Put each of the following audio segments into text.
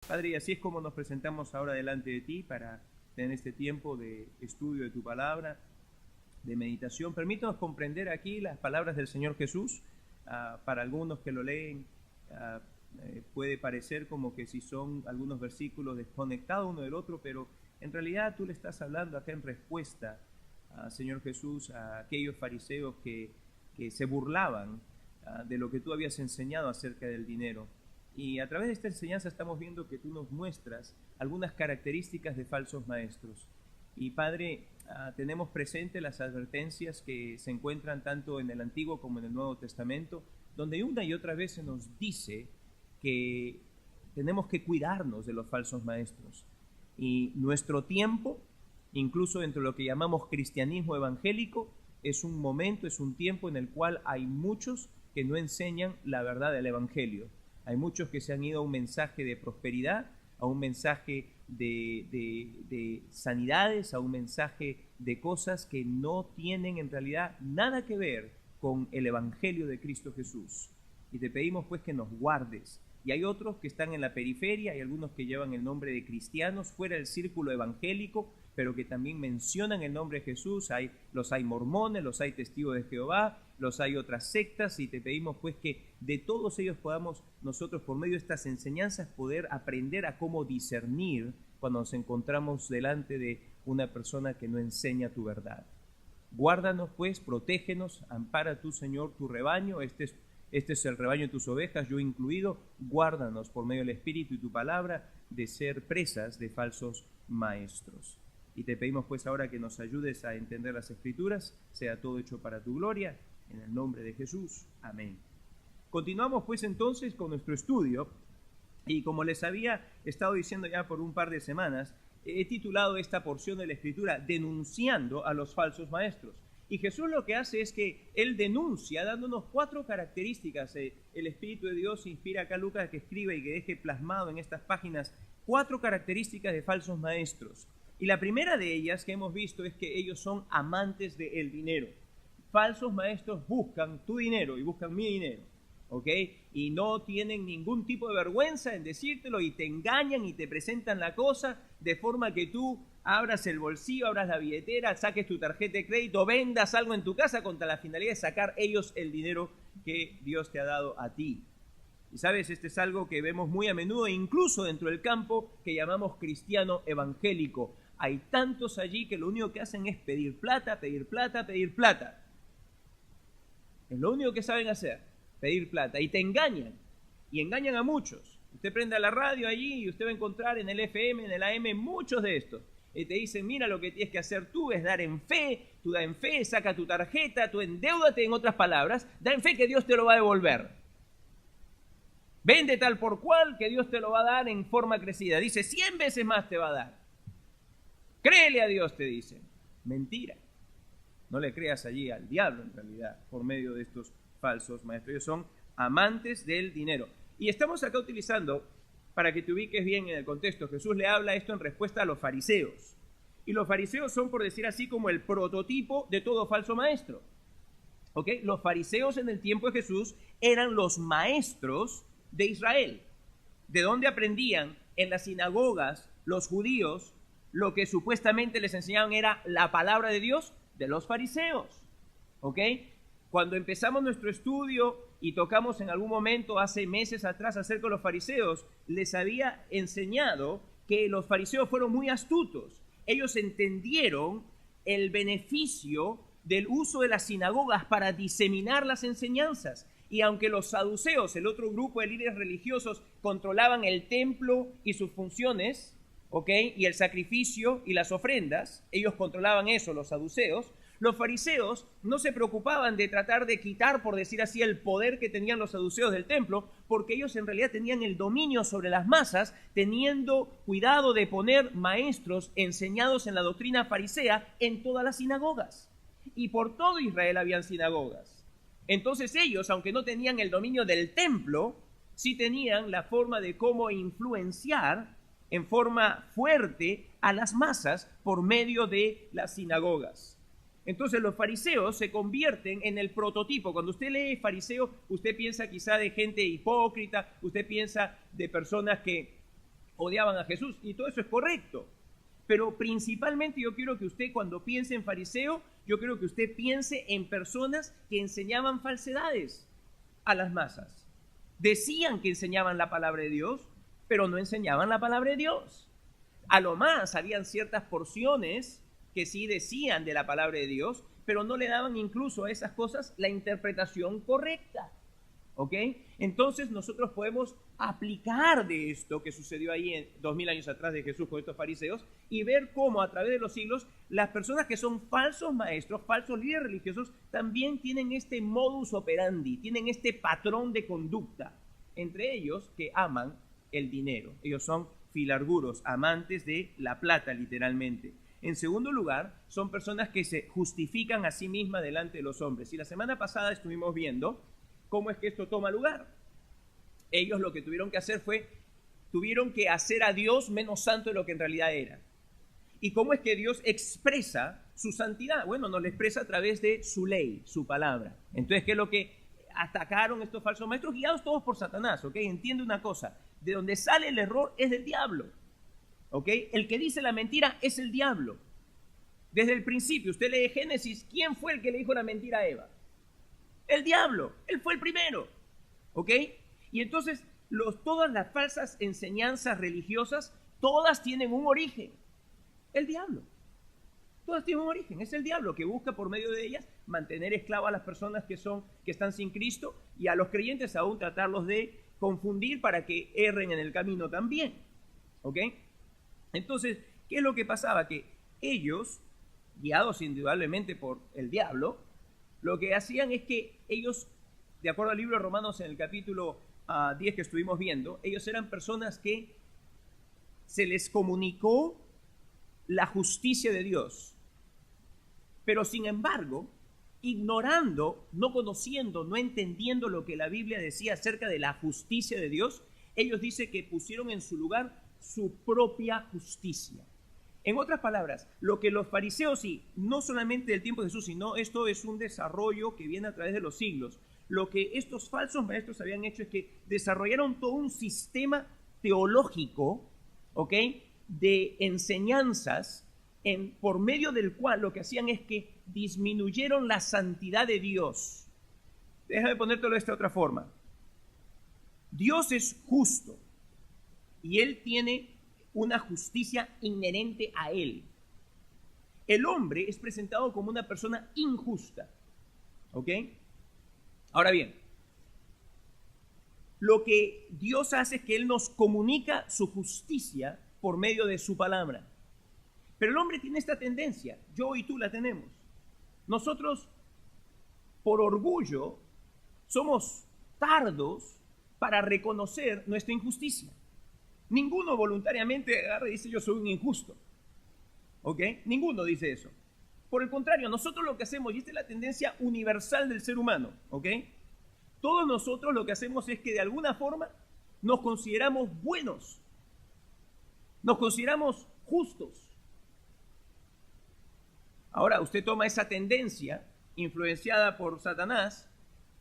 Padre, y así es como nos presentamos ahora delante de ti para tener este tiempo de estudio de tu palabra, de meditación. Permítanos comprender aquí las palabras del Señor Jesús. Para algunos que lo leen, puede parecer como que si son algunos versículos desconectados uno del otro, pero en realidad tú le estás hablando acá en respuesta, Señor Jesús, a aquellos fariseos que se burlaban de lo que tú habías enseñado acerca del dinero. Y a través de esta enseñanza estamos viendo que tú nos muestras algunas características de falsos maestros. Y Padre, tenemos presente las advertencias que se encuentran tanto en el Antiguo como en el Nuevo Testamento, donde una y otra vez se nos dice que tenemos que cuidarnos de los falsos maestros. Y nuestro tiempo, incluso dentro de lo que llamamos cristianismo evangélico, es un momento, es un tiempo en el cual hay muchos que no enseñan la verdad del Evangelio. Hay muchos que se han ido a un mensaje de prosperidad, a un mensaje de sanidades, a un mensaje de cosas que no tienen en realidad nada que ver con el Evangelio de Cristo Jesús. Y te pedimos pues que nos guardes. Y hay otros que están en la periferia, hay algunos que llevan el nombre de cristianos fuera del círculo evangélico, pero que también mencionan el nombre de Jesús. Los hay mormones, los hay testigos de Jehová, los hay otras sectas, y te pedimos pues que de todos ellos podamos nosotros, por medio de estas enseñanzas, poder aprender a cómo discernir cuando nos encontramos delante de una persona que no enseña tu verdad. Guárdanos pues, protégenos, ampara tú, Señor, tu rebaño. Este es el rebaño de tus ovejas, yo incluido. Guárdanos por medio del Espíritu y tu palabra de ser presas de falsos maestros. Y te pedimos pues ahora que nos ayudes a entender las Escrituras, sea todo hecho para tu gloria, en el nombre de Jesús. Amén. Continuamos pues entonces con nuestro estudio, y como les había estado diciendo ya por un par de semanas, he titulado esta porción de la Escritura Denunciando a los falsos maestros. Y Jesús lo que hace es que Él denuncia dándonos 4 características. El Espíritu de Dios inspira acá a Lucas que escriba y que deje plasmado en estas páginas 4 características de falsos maestros. Y la primera de ellas que hemos visto es que ellos son amantes del dinero. Falsos maestros buscan tu dinero y buscan mi dinero, ¿ok? Y no tienen ningún tipo de vergüenza en decírtelo, y te engañan y te presentan la cosa de forma que tú abras el bolsillo, abras la billetera, saques tu tarjeta de crédito, vendas algo en tu casa con la finalidad de sacar ellos el dinero que Dios te ha dado a ti. Y sabes, este es algo que vemos muy a menudo, incluso dentro del campo que llamamos cristiano evangélico. Hay tantos allí que lo único que hacen es pedir plata, pedir plata, pedir plata. Es lo único que saben hacer, pedir plata. Y te engañan, y engañan a muchos. Usted prende la radio allí y usted va a encontrar en el FM, en el AM, muchos de estos. Y te dicen, mira, lo que tienes que hacer tú es dar en fe, tú da en fe, saca tu tarjeta, tú endeúdate, en otras palabras, da en fe que Dios te lo va a devolver. Vende tal por cual que Dios te lo va a dar en forma crecida. Dice, 100 veces más te va a dar. Créele a Dios, te dicen. Mentira. No le creas allí al diablo, en realidad, por medio de estos falsos maestros. Ellos son amantes del dinero. Y estamos acá utilizando, para que te ubiques bien en el contexto, Jesús le habla esto en respuesta a los fariseos. Y los fariseos son, por decir así, como el prototipo de todo falso maestro. ¿Ok? Los fariseos en el tiempo de Jesús eran los maestros de Israel. ¿De dónde aprendían? En las sinagogas, los judíos, lo que supuestamente les enseñaban era la palabra de Dios, de los fariseos. ¿Ok? Cuando empezamos nuestro estudio y tocamos en algún momento hace meses atrás acerca de los fariseos, les había enseñado que los fariseos fueron muy astutos. Ellos entendieron el beneficio del uso de las sinagogas para diseminar las enseñanzas. Y aunque los saduceos, el otro grupo de líderes religiosos, controlaban el templo y sus funciones, ¿ok? Y el sacrificio y las ofrendas, ellos controlaban eso, los saduceos. Los fariseos no se preocupaban de tratar de quitar, por decir así, el poder que tenían los saduceos del templo, porque ellos en realidad tenían el dominio sobre las masas, teniendo cuidado de poner maestros enseñados en la doctrina farisea en todas las sinagogas. Y por todo Israel habían sinagogas. Entonces ellos, aunque no tenían el dominio del templo, sí tenían la forma de cómo influenciar en forma fuerte a las masas por medio de las sinagogas. Entonces los fariseos se convierten en el prototipo. Cuando usted lee fariseo, usted piensa quizá de gente hipócrita, usted piensa de personas que odiaban a Jesús, y todo eso es correcto. Pero principalmente yo quiero que usted, cuando piense en fariseo, yo quiero que usted piense en personas que enseñaban falsedades a las masas. Decían que enseñaban la palabra de Dios, pero no enseñaban la palabra de Dios. A lo más habían ciertas porciones que sí decían de la palabra de Dios, pero no le daban incluso a esas cosas la interpretación correcta. ¿Ok? Entonces nosotros podemos aplicar de esto que sucedió ahí en 2000 años atrás de Jesús con estos fariseos y ver cómo a través de los siglos las personas que son falsos maestros, falsos líderes religiosos, también tienen este modus operandi, tienen este patrón de conducta, entre ellos que aman el dinero. Ellos son filarguros, amantes de la plata literalmente. En segundo lugar, son personas que se justifican a sí mismas delante de los hombres. Y la semana pasada estuvimos viendo cómo es que esto toma lugar. Ellos lo que tuvieron que hacer tuvieron que hacer a Dios menos santo de lo que en realidad era. ¿Y cómo es que Dios expresa su santidad? Bueno, nos lo expresa a través de su ley, su palabra. Entonces, ¿qué es lo que atacaron estos falsos maestros? Guiados todos por Satanás, ¿ok? Entiende una cosa, de donde sale el error es del diablo, ¿ok? El que dice la mentira es el diablo. Desde el principio, usted lee Génesis, ¿quién fue el que le dijo la mentira a Eva? El diablo, él fue el primero, ¿ok? Y entonces todas las falsas enseñanzas religiosas, todas tienen un origen, el diablo. Todas tienen un origen, es el diablo que busca por medio de ellas mantener esclavas a las personas que están sin Cristo y a los creyentes aún tratarlos de confundir para que erren en el camino también, ¿ok? Entonces, ¿qué es lo que pasaba? Que ellos, guiados indudablemente por el diablo, lo que hacían es que ellos, de acuerdo al libro de Romanos en el capítulo 10 que estuvimos viendo, ellos eran personas que se les comunicó la justicia de Dios. Pero sin embargo, ignorando, no conociendo, no entendiendo lo que la Biblia decía acerca de la justicia de Dios, ellos dicen que pusieron en su lugar su propia justicia. En otras palabras, lo que los fariseos, y no solamente del tiempo de Jesús, sino esto es un desarrollo que viene a través de los siglos, lo que estos falsos maestros habían hecho es que desarrollaron todo un sistema teológico, ¿ok?, de enseñanzas por medio del cual lo que hacían es que disminuyeron la santidad de Dios. Déjame ponértelo de esta otra forma. Dios es justo y Él tiene una justicia inherente a Él. El hombre es presentado como una persona injusta. ¿Ok? Ahora bien, lo que Dios hace es que Él nos comunica su justicia por medio de su palabra. Pero el hombre tiene esta tendencia, yo y tú la tenemos. Nosotros, por orgullo, somos tardos para reconocer nuestra injusticia. Ninguno voluntariamente agarra y dice yo soy un injusto. ¿Ok? Ninguno dice eso. Por el contrario, nosotros lo que hacemos, y esta es la tendencia universal del ser humano, ¿ok? Todos nosotros lo que hacemos es que de alguna forma nos consideramos buenos, nos consideramos justos. Ahora, usted toma esa tendencia influenciada por Satanás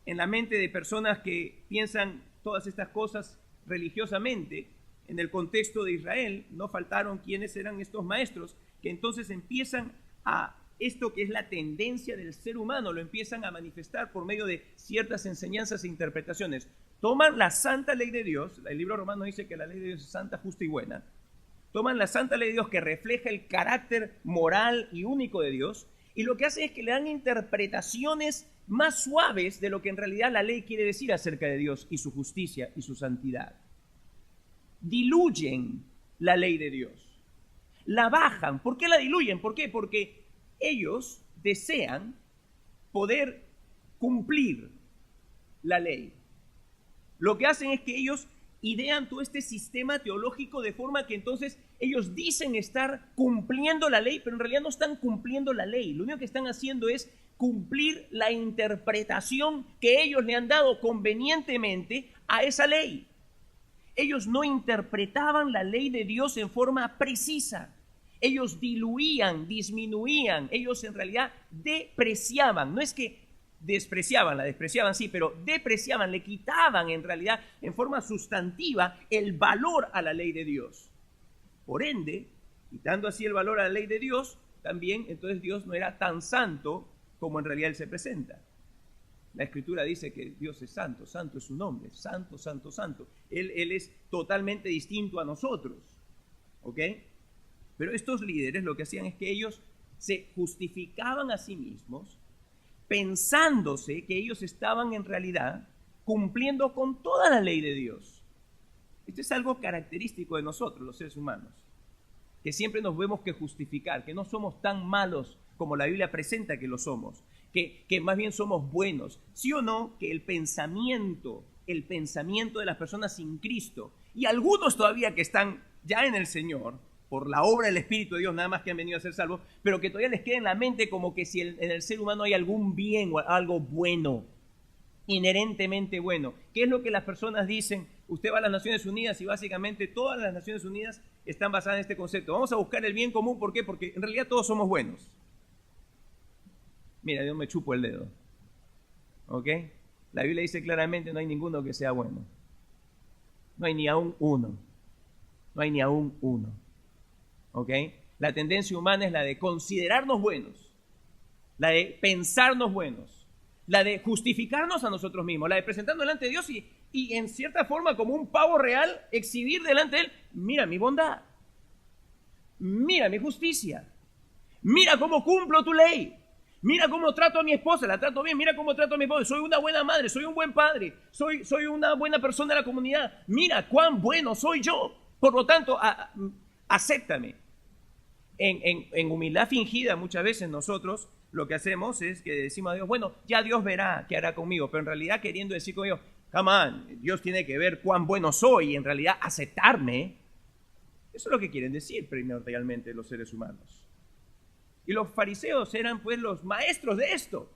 en la mente de personas que piensan todas estas cosas religiosamente. En el contexto de Israel no faltaron quienes eran estos maestros que entonces empiezan a esto que es la tendencia del ser humano, lo empiezan a manifestar por medio de ciertas enseñanzas e interpretaciones. Toman la santa ley de Dios, el libro romano dice que la ley de Dios es santa, justa y buena. Toman la santa ley de Dios que refleja el carácter moral y único de Dios y lo que hacen es que le dan interpretaciones más suaves de lo que en realidad la ley quiere decir acerca de Dios y su justicia y su santidad. Diluyen la ley de Dios, la bajan. ¿Por qué la diluyen? ¿Por qué? Porque ellos desean poder cumplir la ley. Lo que hacen es que ellos idean todo este sistema teológico de forma que entonces ellos dicen estar cumpliendo la ley, pero en realidad no están cumpliendo la ley. Lo único que están haciendo es cumplir la interpretación que ellos le han dado convenientemente a esa ley. Ellos no interpretaban la ley de Dios en forma precisa. Ellos diluían, disminuían, ellos en realidad depreciaban. No es que despreciaban sí, pero depreciaban, le quitaban en realidad en forma sustantiva el valor a la ley de Dios. Por ende, quitando así el valor a la ley de Dios, también entonces Dios no era tan santo como en realidad Él se presenta. La Escritura dice que Dios es santo, santo es su nombre, santo, santo, santo. Él es totalmente distinto a nosotros, ¿ok? Pero estos líderes lo que hacían es que ellos se justificaban a sí mismos, pensándose que ellos estaban en realidad cumpliendo con toda la ley de Dios. Esto es algo característico de nosotros, los seres humanos, que siempre nos vemos que justificar, que no somos tan malos como la Biblia presenta que lo somos, que más bien somos buenos. ¿Sí o no? Que el pensamiento de las personas sin Cristo, y algunos todavía que están ya en el Señor, por la obra del Espíritu de Dios, nada más que han venido a ser salvos, pero que todavía les queda en la mente como que si en el ser humano hay algún bien o algo bueno, inherentemente bueno. ¿Qué es lo que las personas dicen? Usted va a las Naciones Unidas y básicamente todas las Naciones Unidas están basadas en este concepto. Vamos a buscar el bien común, ¿por qué? Porque en realidad todos somos buenos. Mira, yo me chupo el dedo, ¿ok? La Biblia dice claramente no hay ninguno que sea bueno. No hay ni aún uno. No hay ni aún uno. ¿Ok? La tendencia humana es la de considerarnos buenos, la de pensarnos buenos, la de justificarnos a nosotros mismos, la de presentarnos delante de Dios y en cierta forma como un pavo real exhibir delante de Él, mira mi bondad, mira mi justicia, mira cómo cumplo tu ley, mira cómo trato a mi esposa, la trato bien, mira cómo trato a mi esposa, soy una buena madre, soy un buen padre, soy una buena persona de la comunidad, mira cuán bueno soy yo, por lo tanto, acéptame. En humildad fingida muchas veces nosotros lo que hacemos es que decimos a Dios, bueno, ya Dios verá qué hará conmigo, pero en realidad queriendo decir conmigo, come on, Dios tiene que ver cuán bueno soy y en realidad aceptarme. Eso es lo que quieren decir primordialmente los seres humanos. Y los fariseos eran pues los maestros de esto.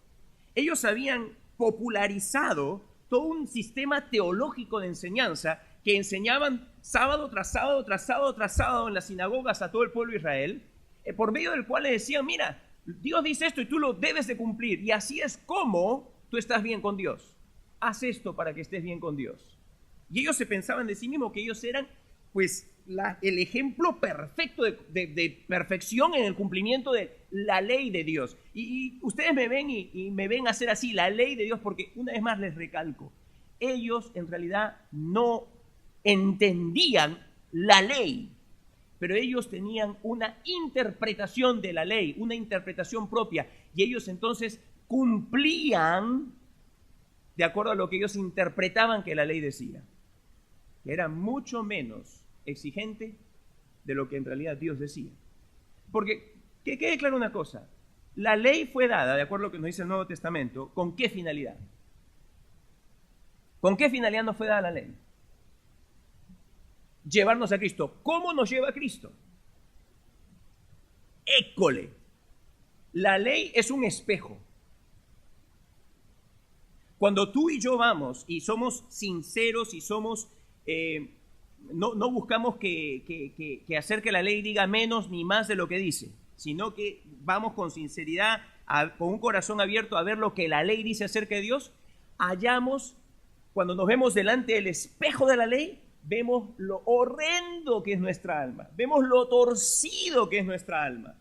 Ellos habían popularizado todo un sistema teológico de enseñanza que enseñaban sábado tras sábado, tras sábado, tras sábado en las sinagogas a todo el pueblo de Israel, por medio del cual les decían, mira, Dios dice esto y tú lo debes de cumplir, y así es como tú estás bien con Dios. Haz esto para que estés bien con Dios. Y ellos se pensaban de sí mismos que ellos eran pues el ejemplo perfecto de perfección en el cumplimiento de la ley de Dios. Y ustedes me ven y me ven hacer así, la ley de Dios, porque una vez más les recalco, ellos en realidad no entendían la ley, pero ellos tenían una interpretación de la ley, una interpretación propia, y ellos entonces cumplían de acuerdo a lo que ellos interpretaban que la ley decía, que era mucho menos exigente de lo que en realidad Dios decía. Porque, que quede claro una cosa, la ley fue dada, de acuerdo a lo que nos dice el Nuevo Testamento, ¿con qué finalidad? ¿Con qué finalidad nos fue dada la ley? Llevarnos a Cristo. ¿Cómo nos lleva a Cristo? École. La ley es un espejo. Cuando tú y yo vamos y somos sinceros y somos, no buscamos que hacer que la ley diga menos ni más de lo que dice, sino que vamos con sinceridad, con un corazón abierto a ver lo que la ley dice acerca de Dios, hallamos, cuando nos vemos delante del espejo de la ley, vemos lo horrendo que es nuestra alma, vemos lo torcido que es nuestra alma.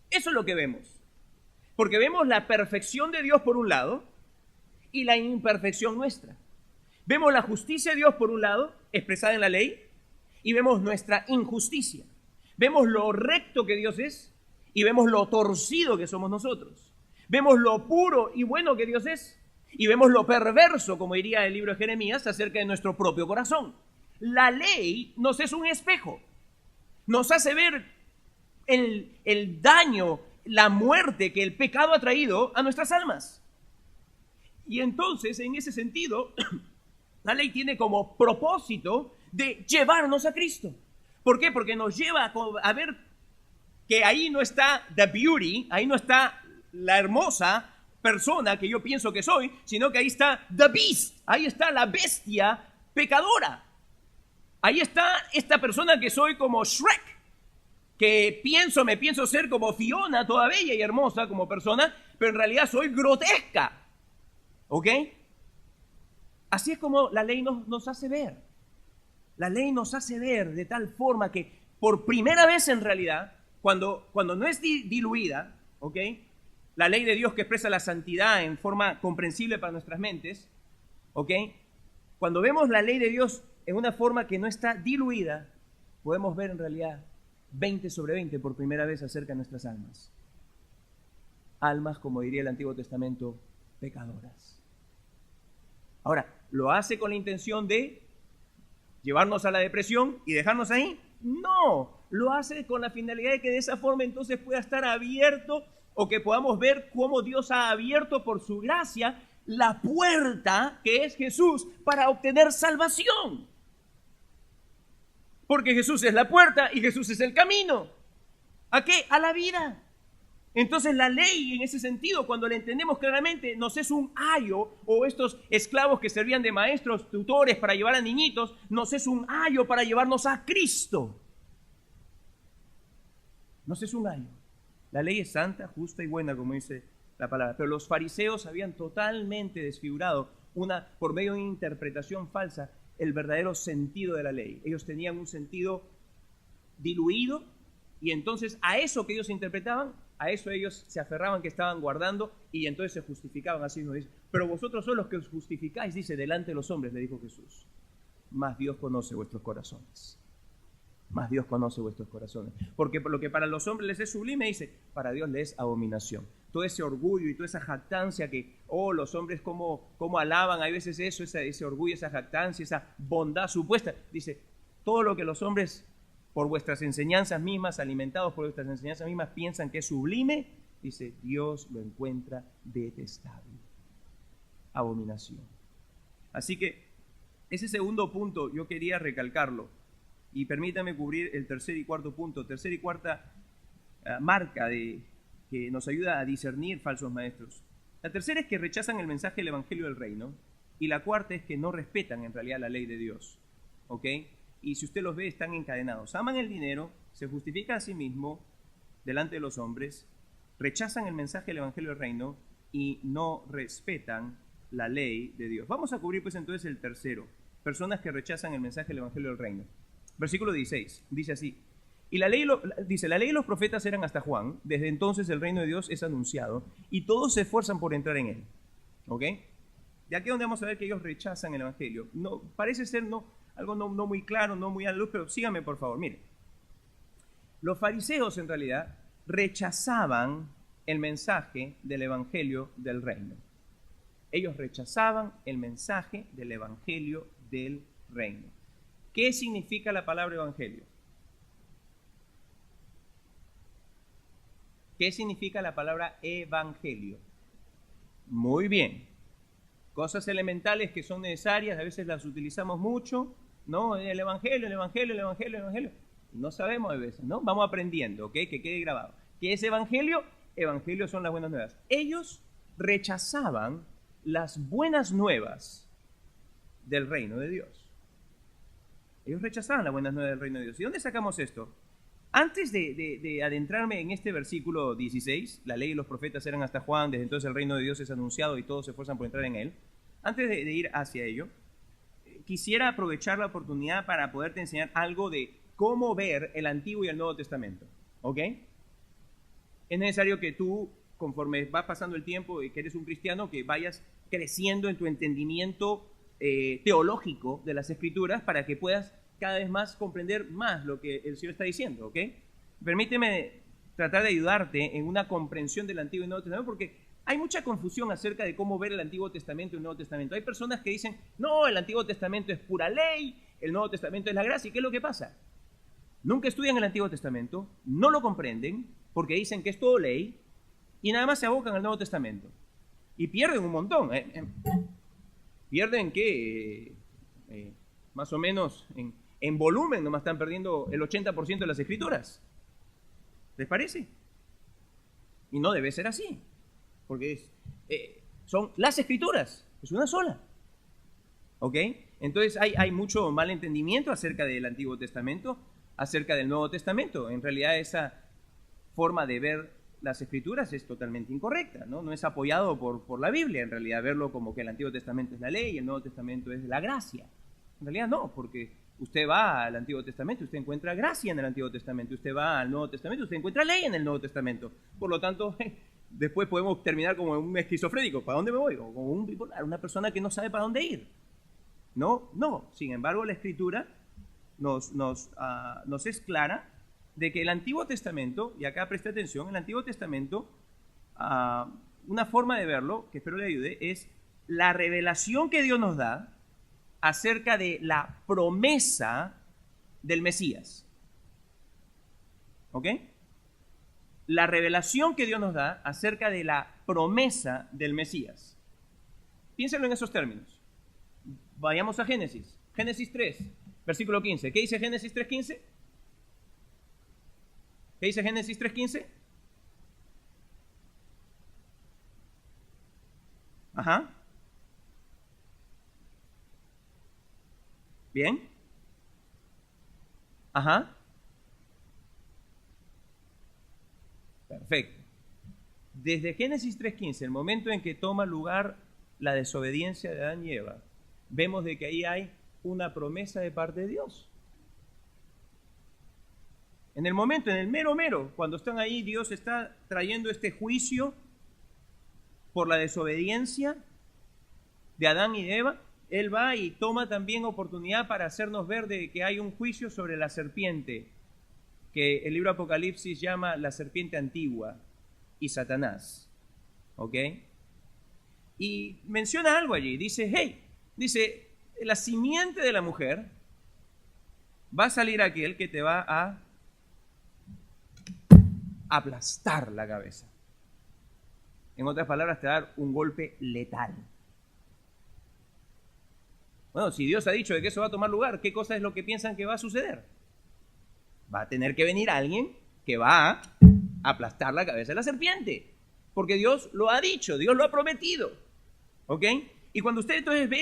Eso es lo que vemos, porque vemos la perfección de Dios por un lado y la imperfección nuestra. Vemos la justicia de Dios por un lado, expresada en la ley, y vemos nuestra injusticia. Vemos lo recto que Dios es y vemos lo torcido que somos nosotros. Vemos lo puro y bueno que Dios es y vemos lo perverso, como diría el libro de Jeremías, acerca de nuestro propio corazón. La ley nos es un espejo, nos hace ver el daño, la muerte que el pecado ha traído a nuestras almas. Y entonces, en ese sentido, la ley tiene como propósito de llevarnos a Cristo. ¿Por qué? Porque nos lleva a ver que ahí no está the beauty, ahí no está la hermosa persona que yo pienso que soy, sino que ahí está the beast, ahí está la bestia pecadora. Ahí está esta persona que soy como Shrek, que me pienso ser como Fiona, toda bella y hermosa como persona, pero en realidad soy grotesca. ¿Ok? Así es como la ley nos hace ver. La ley nos hace ver de tal forma que por primera vez en realidad, cuando no es diluida, ¿ok? La ley de Dios que expresa la santidad en forma comprensible para nuestras mentes, ¿ok? Cuando vemos la ley de Dios en una forma que no está diluida, podemos ver en realidad 20 sobre 20 por primera vez acerca de nuestras almas. Almas, como diría el Antiguo Testamento, pecadoras. Ahora, ¿lo hace con la intención de llevarnos a la depresión y dejarnos ahí? No, lo hace con la finalidad de que de esa forma entonces pueda estar abierto, o que podamos ver cómo Dios ha abierto por su gracia la puerta que es Jesús para obtener salvación. Porque Jesús es la puerta y Jesús es el camino. ¿A qué? A la vida. Entonces la ley, en ese sentido, cuando la entendemos claramente, nos es un ayo, o estos esclavos que servían de maestros, tutores para llevar a niñitos, nos es un ayo para llevarnos a Cristo. Nos es un ayo. La ley es santa, justa y buena, como dice la palabra. Pero los fariseos habían totalmente desfigurado, por medio de una interpretación falsa, el verdadero sentido de la ley. Ellos tenían un sentido diluido, y entonces a eso que ellos interpretaban, a eso ellos se aferraban que estaban guardando, y entonces se justificaban así mismo. Pero vosotros sois los que os justificáis, dice, delante de los hombres, le dijo Jesús. Mas Dios conoce vuestros corazones. Más Dios conoce vuestros corazones. Porque lo que para los hombres les es sublime, dice, para Dios les es abominación. Todo ese orgullo y toda esa jactancia que, los hombres como alaban, hay veces eso, ese orgullo, esa jactancia, esa bondad supuesta. Dice, todo lo que los hombres, por vuestras enseñanzas mismas, alimentados por vuestras enseñanzas mismas, piensan que es sublime, dice, Dios lo encuentra detestable. Abominación. Así que ese segundo punto yo quería recalcarlo. Y permítame cubrir el tercer y cuarto punto. Tercera y cuarta marca que nos ayuda a discernir falsos maestros. La tercera es que rechazan el mensaje del Evangelio del Reino. Y la cuarta es que no respetan en realidad la ley de Dios. ¿Ok? Y si usted los ve, están encadenados. Aman el dinero, se justifican a sí mismos delante de los hombres, rechazan el mensaje del Evangelio del Reino y no respetan la ley de Dios. Vamos a cubrir pues entonces el tercero. Personas que rechazan el mensaje del Evangelio del Reino. Versículo 16, dice así, y la ley y los profetas eran hasta Juan, desde entonces el reino de Dios es anunciado, y todos se esfuerzan por entrar en él. ¿Ok? De aquí es donde vamos a ver que ellos rechazan el Evangelio. No, parece ser algo no muy claro, no muy a la luz, pero síganme por favor, miren. Los fariseos en realidad rechazaban el mensaje del Evangelio del reino. Ellos rechazaban el mensaje del Evangelio del reino. ¿Qué significa la palabra evangelio? ¿Qué significa la palabra evangelio? Muy bien. Cosas elementales que son necesarias, a veces las utilizamos mucho, ¿no? El evangelio, el evangelio, el evangelio, el evangelio. No sabemos a veces, ¿no? Vamos aprendiendo, ¿ok? Que quede grabado. ¿Qué es evangelio? Evangelio son las buenas nuevas. Ellos rechazaban las buenas nuevas del reino de Dios. Ellos rechazaban las buenas nuevas del reino de Dios. ¿Y dónde sacamos esto? Antes de adentrarme en este versículo 16, la ley y los profetas eran hasta Juan, desde entonces el reino de Dios es anunciado y todos se esfuerzan por entrar en él. Antes de ir hacia ello, quisiera aprovechar la oportunidad para poderte enseñar algo de cómo ver el Antiguo y el Nuevo Testamento. ¿Ok? Es necesario que tú, conforme va pasando el tiempo y que eres un cristiano, que vayas creciendo en tu entendimiento teológico de las Escrituras para que puedas cada vez más comprender más lo que el Señor está diciendo, ¿ok? Permíteme tratar de ayudarte en una comprensión del Antiguo y Nuevo Testamento, porque hay mucha confusión acerca de cómo ver el Antiguo Testamento y el Nuevo Testamento. Hay personas que dicen, no, el Antiguo Testamento es pura ley, el Nuevo Testamento es la gracia. ¿Y qué es lo que pasa? Nunca estudian el Antiguo Testamento, no lo comprenden, porque dicen que es todo ley, y nada más se abocan al Nuevo Testamento. Y pierden un montón. Pierden que más o menos en volumen nomás están perdiendo el 80% de las Escrituras. ¿Les parece? Y no debe ser así, porque son las Escrituras, es una sola. ¿Ok? Entonces hay mucho mal entendimiento acerca del Antiguo Testamento, acerca del Nuevo Testamento. En realidad esa forma de ver las Escrituras es totalmente incorrecta, ¿no? No es apoyado por la Biblia, en realidad, verlo como que el Antiguo Testamento es la ley y el Nuevo Testamento es la gracia. En realidad no, porque usted va al Antiguo Testamento, usted encuentra gracia en el Antiguo Testamento, usted va al Nuevo Testamento, usted encuentra ley en el Nuevo Testamento. Por lo tanto, después podemos terminar como un esquizofrénico. ¿Para dónde me voy? O como un bipolar, una persona que no sabe para dónde ir. No. Sin embargo, la Escritura nos es clara de que el Antiguo Testamento, y acá preste atención, el Antiguo Testamento, una forma de verlo, que espero le ayude, es la revelación que Dios nos da acerca de la promesa del Mesías. ¿Ok? La revelación que Dios nos da acerca de la promesa del Mesías. Piénsenlo en esos términos. Vayamos a Génesis. Génesis 3, versículo 15. ¿Qué dice Génesis 3:15? ¿Qué dice Génesis 3:15? Ajá. Bien. Ajá. Perfecto. Desde Génesis 3:15, el momento en que toma lugar la desobediencia de Adán y Eva, vemos de que ahí hay una promesa de parte de Dios. En el momento, en el mero, cuando están ahí, Dios está trayendo este juicio por la desobediencia de Adán y de Eva. Él va y toma también oportunidad para hacernos ver de que hay un juicio sobre la serpiente, que el libro Apocalipsis llama la serpiente antigua y Satanás. ¿Ok? Y menciona algo allí. Dice, dice, la simiente de la mujer va a salir aquel que te va a aplastar la cabeza. En otras palabras, te va a dar un golpe letal. Bueno, si Dios ha dicho de que eso va a tomar lugar, ¿qué cosa es lo que piensan que va a suceder? Va a tener que venir alguien que va a aplastar la cabeza de la serpiente. Porque Dios lo ha dicho, Dios lo ha prometido. ¿Ok? Y cuando usted entonces ve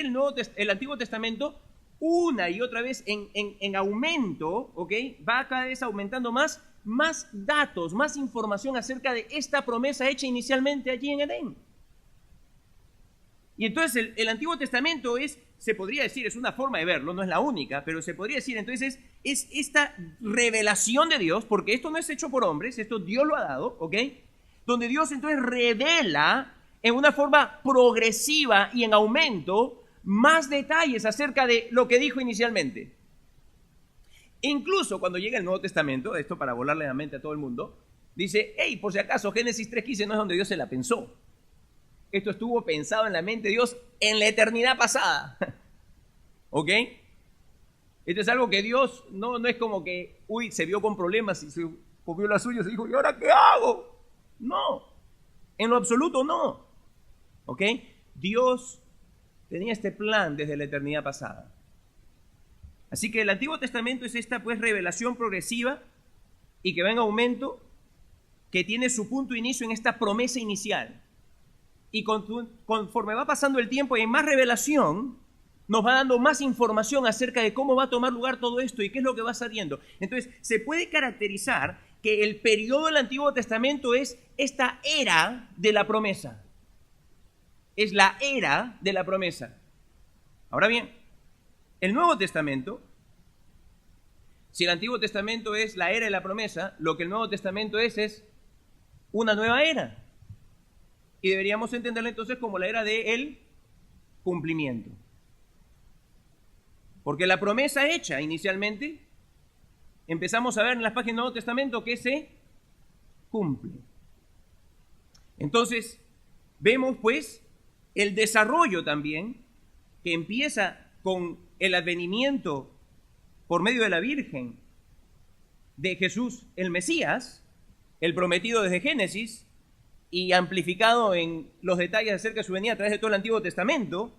el Antiguo Testamento, una y otra vez en aumento, ¿ok? Va cada vez aumentando más datos, más información acerca de esta promesa hecha inicialmente allí en Edén. Y entonces el Antiguo Testamento se podría decir, es una forma de verlo, no es la única, pero se podría decir, entonces es esta revelación de Dios, porque esto no es hecho por hombres, esto Dios lo ha dado, ¿ok? Donde Dios entonces revela en una forma progresiva y en aumento más detalles acerca de lo que dijo inicialmente. Incluso cuando llega el Nuevo Testamento, esto para volarle la mente a todo el mundo, dice, por si acaso, Génesis 3:15 no es donde Dios se la pensó. Esto estuvo pensado en la mente de Dios en la eternidad pasada. ¿Ok? Esto es algo que Dios no es como que, se vio con problemas y se comió la suya y se dijo, ¿y ahora qué hago? No, en lo absoluto no. ¿Ok? Dios tenía este plan desde la eternidad pasada. Así que el Antiguo Testamento es esta pues revelación progresiva y que va en aumento, que tiene su punto de inicio en esta promesa inicial. Y conforme va pasando el tiempo y hay más revelación, nos va dando más información acerca de cómo va a tomar lugar todo esto y qué es lo que va saliendo. Entonces, se puede caracterizar que el periodo del Antiguo Testamento es esta era de la promesa. Es la era de la promesa. Ahora bien, el Nuevo Testamento, si el Antiguo Testamento es la era de la promesa, lo que el Nuevo Testamento es una nueva era. Y deberíamos entenderla entonces como la era del cumplimiento. Porque la promesa hecha inicialmente, empezamos a ver en las páginas del Nuevo Testamento que se cumple. Entonces, vemos pues el desarrollo también que empieza con el advenimiento por medio de la Virgen de Jesús el Mesías, el prometido desde Génesis, y amplificado en los detalles acerca de su venida a través de todo el Antiguo Testamento,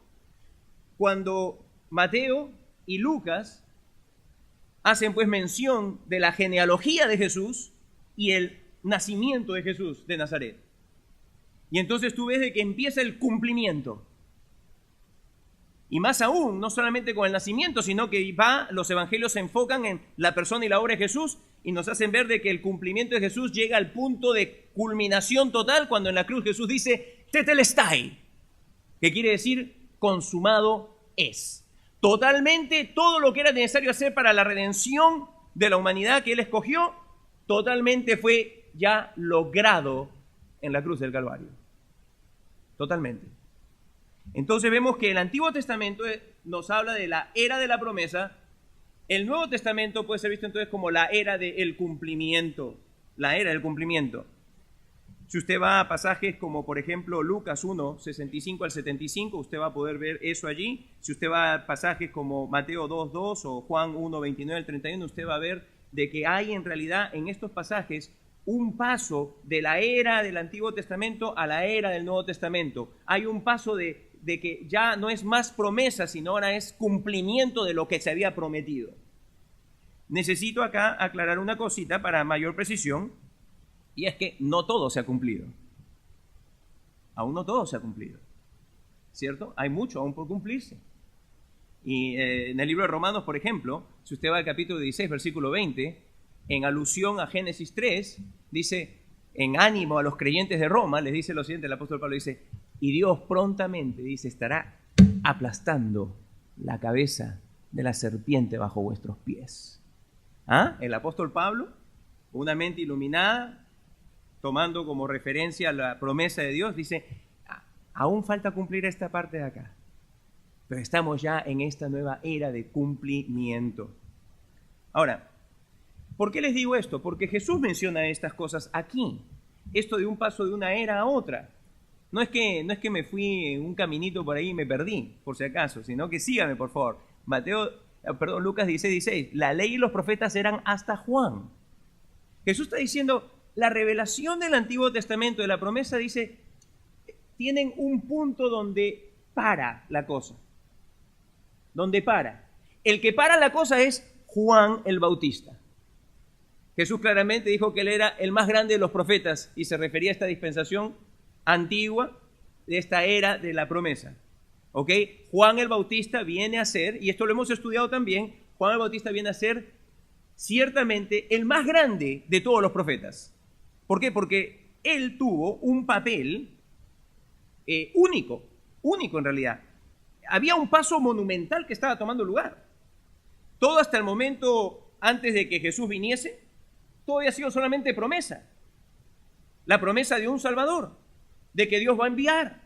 cuando Mateo y Lucas hacen pues mención de la genealogía de Jesús y el nacimiento de Jesús de Nazaret. Y entonces tú ves de que empieza el cumplimiento. Y más aún, no solamente con el nacimiento, sino que los evangelios se enfocan en la persona y la obra de Jesús y nos hacen ver de que el cumplimiento de Jesús llega al punto de culminación total cuando en la cruz Jesús dice tetelestai, que quiere decir consumado es. Totalmente todo lo que era necesario hacer para la redención de la humanidad que Él escogió, totalmente fue ya logrado en la cruz del Calvario. Totalmente. Entonces vemos que el Antiguo Testamento nos habla de la era de la promesa. El Nuevo Testamento puede ser visto entonces como la era del cumplimiento. La era del cumplimiento. Si usted va a pasajes como por ejemplo Lucas 1, 65 al 75, usted va a poder ver eso allí. Si usted va a pasajes como Mateo 2, 2 o Juan 1, 29 al 31, usted va a ver de que hay en realidad en estos pasajes un paso de la era del Antiguo Testamento a la era del Nuevo Testamento. Hay un paso de que ya no es más promesa, sino ahora es cumplimiento de lo que se había prometido. Necesito acá aclarar una cosita para mayor precisión, y es que no todo se ha cumplido. Aún no todo se ha cumplido, ¿cierto? Hay mucho aún por cumplirse. Y en el libro de Romanos, por ejemplo, si usted va al capítulo 16, versículo 20, en alusión a Génesis 3, dice, en ánimo a los creyentes de Roma, les dice lo siguiente, el apóstol Pablo dice, y Dios prontamente, dice, estará aplastando la cabeza de la serpiente bajo vuestros pies. ¿Ah? El apóstol Pablo, una mente iluminada, tomando como referencia la promesa de Dios, dice, aún falta cumplir esta parte de acá, pero estamos ya en esta nueva era de cumplimiento. Ahora, ¿por qué les digo esto? Porque Jesús menciona estas cosas aquí, esto de un paso de una era a otra. No es que me fui en un caminito por ahí y me perdí, por si acaso, sino que sígame, por favor. Lucas 16:16. La ley y los profetas eran hasta Juan. Jesús está diciendo, la revelación del Antiguo Testamento, de la promesa, dice, tienen un punto donde para la cosa. Donde para. El que para la cosa es Juan el Bautista. Jesús claramente dijo que él era el más grande de los profetas y se refería a esta dispensación antigua de esta era de la promesa. ¿Ok? Juan el Bautista viene a ser, y esto lo hemos estudiado también, Juan el Bautista viene a ser ciertamente el más grande de todos los profetas. ¿Por qué? Porque él tuvo un papel único en realidad. Había un paso monumental que estaba tomando lugar. Todo hasta el momento antes de que Jesús viniese, todo había sido solamente promesa. La promesa de un Salvador, de que Dios va a enviar,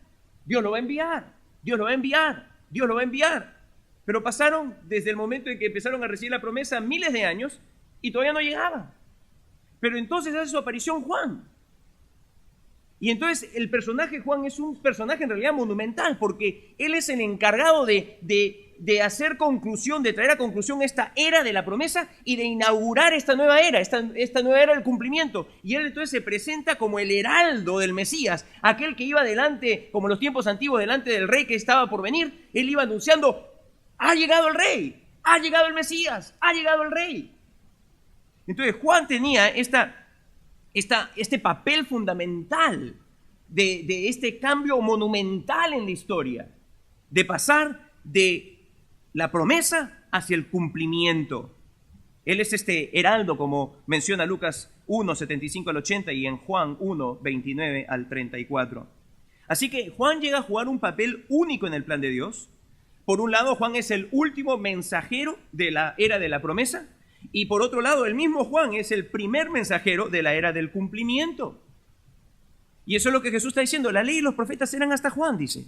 Dios lo va a enviar, Dios lo va a enviar, Dios lo va a enviar. Pero pasaron desde el momento en que empezaron a recibir la promesa miles de años y todavía no llegaba. Pero entonces hace su aparición Juan. Y entonces el personaje Juan es un personaje en realidad monumental porque él es el encargado de hacer conclusión, de traer a conclusión esta era de la promesa y de inaugurar esta nueva era, esta nueva era del cumplimiento. Y él entonces se presenta como el heraldo del Mesías, aquel que iba delante, como en los tiempos antiguos, delante del rey que estaba por venir. Él iba anunciando, ha llegado el rey, ha llegado el Mesías, ha llegado el rey. Entonces Juan tenía este papel fundamental de este cambio monumental en la historia, de pasar de la promesa hacia el cumplimiento. Él es este heraldo, como menciona Lucas 1, 75 al 80 y en Juan 1, 29 al 34. Así que Juan llega a jugar un papel único en el plan de Dios. Por un lado, Juan es el último mensajero de la era de la promesa, y por otro lado, el mismo Juan es el primer mensajero de la era del cumplimiento. Y eso es lo que Jesús está diciendo. La ley y los profetas eran hasta Juan, dice.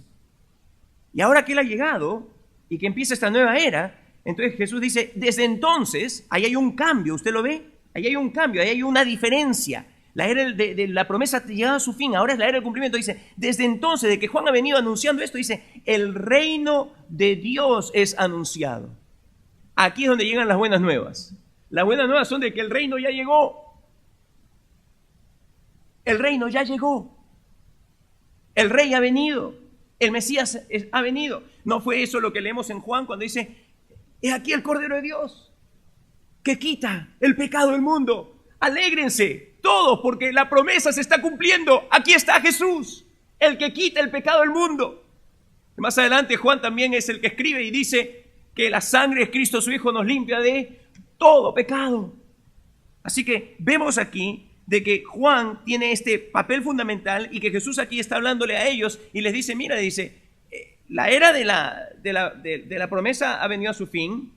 Y ahora que él ha llegado y que empieza esta nueva era, entonces Jesús dice, desde entonces, ahí hay un cambio, ¿usted lo ve? Ahí hay un cambio, ahí hay una diferencia. La era de la promesa llegaba a su fin, ahora es la era del cumplimiento. Dice, desde entonces, de que Juan ha venido anunciando esto, dice, el reino de Dios es anunciado. Aquí es donde llegan las buenas nuevas. Las buenas nuevas son de que el reino ya llegó. El reino ya llegó. El rey ha venido. El Mesías ha venido. ¿No fue eso lo que leemos en Juan cuando dice, he aquí el Cordero de Dios que quita el pecado del mundo? Alégrense todos porque la promesa se está cumpliendo. Aquí está Jesús, el que quita el pecado del mundo. Más adelante Juan también es el que escribe y dice que la sangre de Cristo su Hijo nos limpia de todo pecado. Así que vemos aquí de que Juan tiene este papel fundamental y que Jesús aquí está hablándole a ellos y les dice, mira, dice, la era de la promesa ha venido a su fin.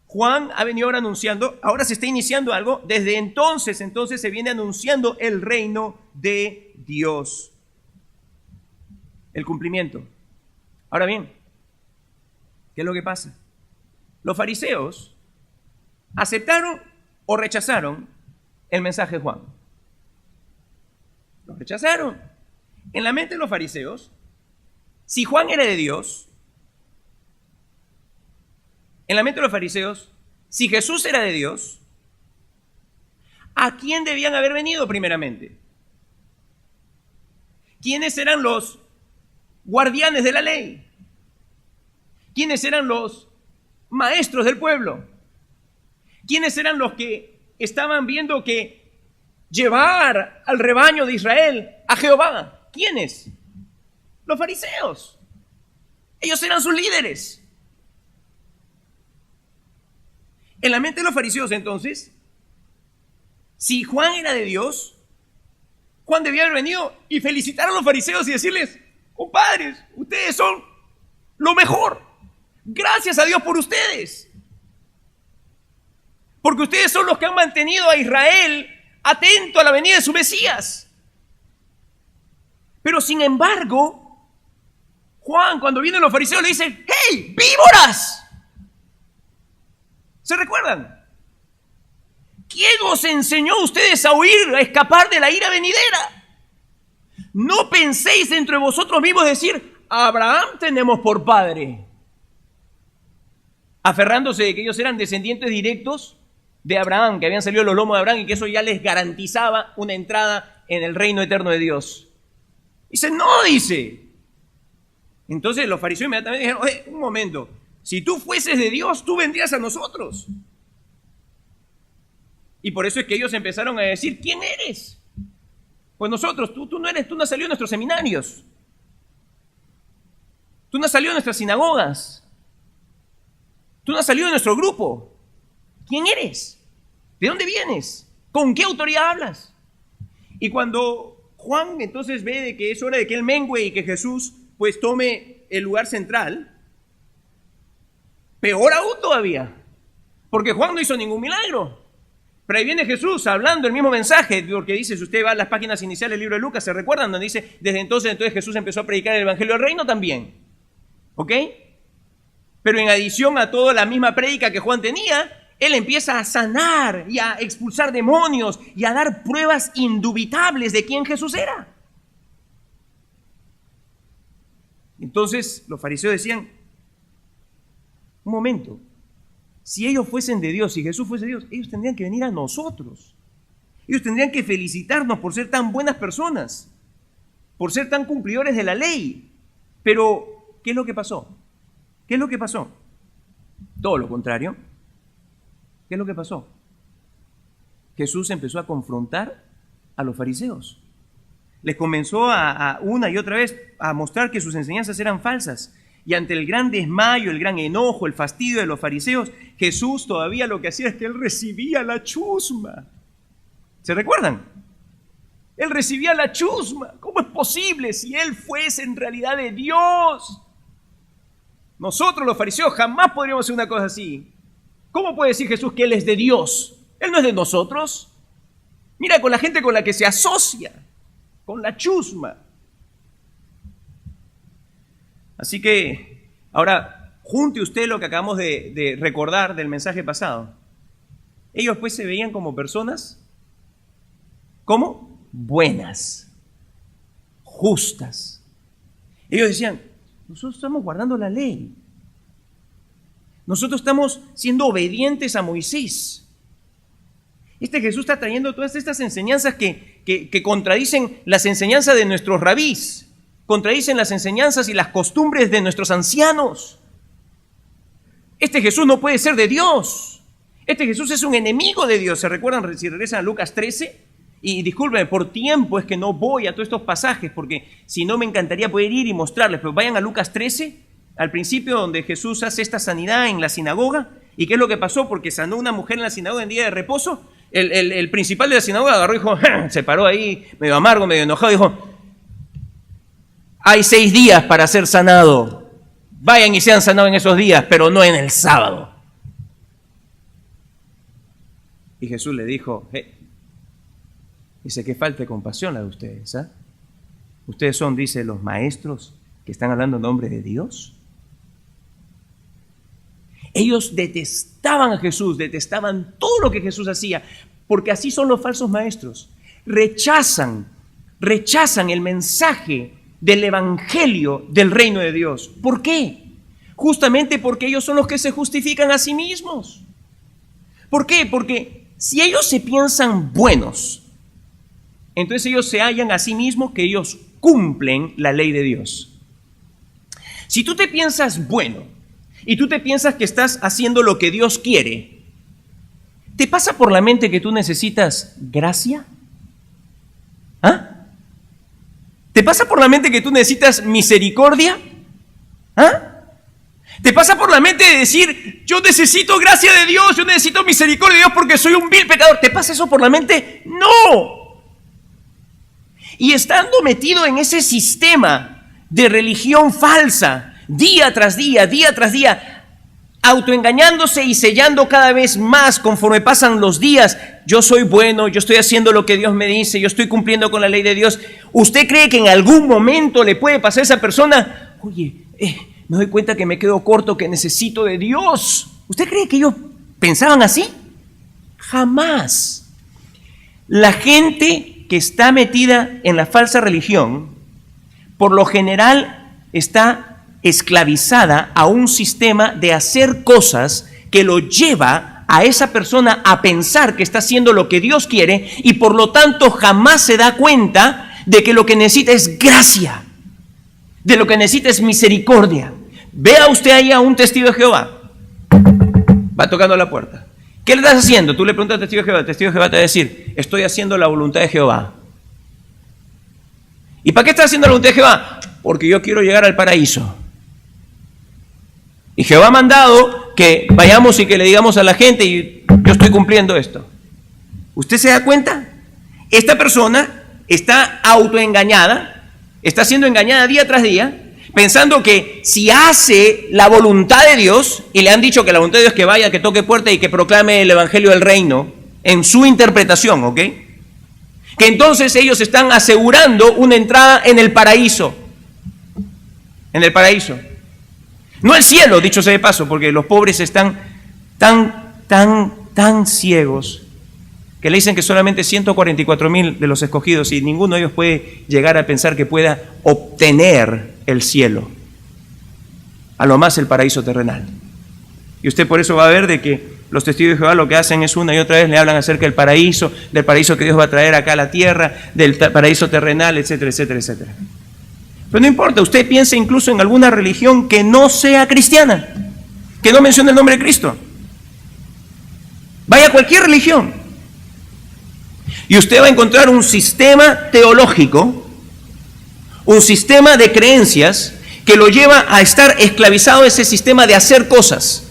Juan ha venido ahora anunciando, ahora se está iniciando algo, desde entonces se viene anunciando el reino de Dios. El cumplimiento. Ahora bien, ¿qué es lo que pasa? Los fariseos aceptaron o rechazaron el mensaje de Juan. Lo rechazaron. En la mente de los fariseos, si Juan era de Dios, en la mente de los fariseos, si Jesús era de Dios, ¿a quién debían haber venido primeramente? ¿Quiénes eran los guardianes de la ley? ¿Quiénes eran los maestros del pueblo? ¿Quiénes eran los que estaban viendo que llevar al rebaño de Israel a Jehová? ¿Quiénes? Los fariseos. Ellos eran sus líderes. En la mente de los fariseos, entonces, si Juan era de Dios, Juan debía haber venido y felicitar a los fariseos y decirles, compadres, ustedes son lo mejor. Gracias a Dios por ustedes. Porque ustedes son los que han mantenido a Israel atento a la venida de su Mesías. Pero sin embargo, Juan, cuando vienen los fariseos, le dice, ¡hey, víboras! ¿Se recuerdan? ¿Quién os enseñó a ustedes a huir, a escapar de la ira venidera? No penséis dentro de vosotros mismos decir, a Abraham tenemos por padre. Aferrándose de que ellos eran descendientes directos de Abraham, que habían salido de los lomos de Abraham y que eso ya les garantizaba una entrada en el reino eterno de Dios. Dice, no, dice. Entonces los fariseos inmediatamente dijeron, oye, un momento, si tú fueses de Dios, tú vendrías a nosotros. Y por eso es que ellos empezaron a decir, ¿quién eres? Pues nosotros, tú no eres, tú no has salido de nuestros seminarios. Tú no has salido de nuestras sinagogas. Tú no has salido de nuestro grupo. ¿Quién eres? ¿De dónde vienes? ¿Con qué autoridad hablas? Y cuando Juan entonces ve de que es hora de que él mengüe y que Jesús pues tome el lugar central, peor aún todavía, porque Juan no hizo ningún milagro. Pero ahí viene Jesús hablando el mismo mensaje, porque dice, si usted va a las páginas iniciales del libro de Lucas, ¿se recuerdan? Donde dice, desde entonces Jesús empezó a predicar el evangelio del reino también. ¿Ok? Pero en adición a toda la misma prédica que Juan tenía, él empieza a sanar y a expulsar demonios y a dar pruebas indubitables de quién Jesús era. Entonces los fariseos decían, un momento, si ellos fuesen de Dios, si Jesús fuese Dios, ellos tendrían que venir a nosotros. Ellos tendrían que felicitarnos por ser tan buenas personas, por ser tan cumplidores de la ley. Pero, ¿qué es lo que pasó? ¿Qué es lo que pasó? Todo lo contrario. ¿Qué es lo que pasó? Jesús empezó a confrontar a los fariseos. Les comenzó a una y otra vez a mostrar que sus enseñanzas eran falsas. Y ante el gran desmayo, el gran enojo, el fastidio de los fariseos, Jesús todavía lo que hacía es que él recibía la chusma. ¿Se recuerdan? Él recibía la chusma. ¿Cómo es posible si él fuese en realidad de Dios? Nosotros los fariseos jamás podríamos hacer una cosa así. ¿Cómo puede decir Jesús que él es de Dios? Él no es de nosotros. Mira con la gente con la que se asocia, con la chusma. Así que, ahora, junte usted lo que acabamos de recordar del mensaje pasado. Ellos pues se veían como personas, ¿cómo? Buenas, justas. Ellos decían, nosotros estamos guardando la ley. Nosotros estamos siendo obedientes a Moisés. Este Jesús está trayendo todas estas enseñanzas que contradicen las enseñanzas de nuestros rabís. Contradicen las enseñanzas y las costumbres de nuestros ancianos. Este Jesús no puede ser de Dios. Este Jesús es un enemigo de Dios. ¿Se recuerdan? Si regresan a Lucas 13 Y disculpen, por tiempo es que no voy a todos estos pasajes, porque si no me encantaría poder ir y mostrarles, pero vayan a Lucas 13, al principio donde Jesús hace esta sanidad en la sinagoga. ¿Y qué es lo que pasó? Porque sanó una mujer en la sinagoga en día de reposo. El principal de la sinagoga agarró y dijo, se paró ahí medio amargo, medio enojado, dijo, hay 6 días para ser sanado. Vayan y sean sanados en esos días, pero no en el sábado. Y Jesús le dijo, dice que falta de compasión la de ustedes. ¿Eh? Ustedes son, dice, los maestros que están hablando en nombre de Dios. Ellos detestaban a Jesús, detestaban todo lo que Jesús hacía, porque así son los falsos maestros. Rechazan el mensaje del evangelio del reino de Dios. ¿Por qué? Justamente porque ellos son los que se justifican a sí mismos. ¿Por qué? Porque si ellos se piensan buenos, entonces ellos se hallan a sí mismos que ellos cumplen la ley de Dios. Si tú te piensas bueno y tú te piensas que estás haciendo lo que Dios quiere, ¿te pasa por la mente que tú necesitas gracia? ¿Ah? ¿Te pasa por la mente que tú necesitas misericordia? ¿Ah? ¿Te pasa por la mente de decir, yo necesito gracia de Dios, yo necesito misericordia de Dios porque soy un vil pecador? ¿Te pasa eso por la mente? ¡No! Y estando metido en ese sistema de religión falsa, día tras día, autoengañándose y sellando cada vez más conforme pasan los días, yo soy bueno, yo estoy haciendo lo que Dios me dice, yo estoy cumpliendo con la ley de Dios. ¿Usted cree que en algún momento le puede pasar a esa persona, oye, me doy cuenta que me quedo corto, que necesito de Dios? ¿Usted cree que ellos pensaban así? Jamás. La gente que está metida en la falsa religión, por lo general está esclavizada a un sistema de hacer cosas que lo lleva a esa persona a pensar que está haciendo lo que Dios quiere y por lo tanto jamás se da cuenta de que lo que necesita es gracia, de lo que necesita es misericordia. Vea usted ahí a un testigo de Jehová, va tocando la puerta. ¿Qué le estás haciendo? Tú le preguntas al testigo de Jehová, el testigo de Jehová te va a decir, estoy haciendo la voluntad de Jehová. ¿Y para qué estás haciendo la voluntad de Jehová? Porque yo quiero llegar al paraíso. Y Jehová ha mandado que vayamos y que le digamos a la gente, y yo estoy cumpliendo esto. ¿Usted se da cuenta? Esta persona está autoengañada, está siendo engañada día tras día, pensando que si hace la voluntad de Dios, y le han dicho que la voluntad de Dios es que vaya, que toque puerta y que proclame el evangelio del reino, en su interpretación, ¿ok? Que entonces ellos están asegurando una entrada en el paraíso. En el paraíso. No el cielo, dicho sea de paso, porque los pobres están tan ciegos que le dicen que solamente 144,000 de los escogidos y ninguno de ellos puede llegar a pensar que pueda obtener el cielo, a lo más el paraíso terrenal. Y usted por eso va a ver de que los testigos de Jehová lo que hacen es una y otra vez le hablan acerca del paraíso que Dios va a traer acá a la tierra, del paraíso terrenal, etcétera, etcétera, etcétera. Pero no importa, usted piense incluso en alguna religión que no sea cristiana, que no mencione el nombre de Cristo. Vaya a cualquier religión y usted va a encontrar un sistema teológico, un sistema de creencias que lo lleva a estar esclavizado a ese sistema de hacer cosas,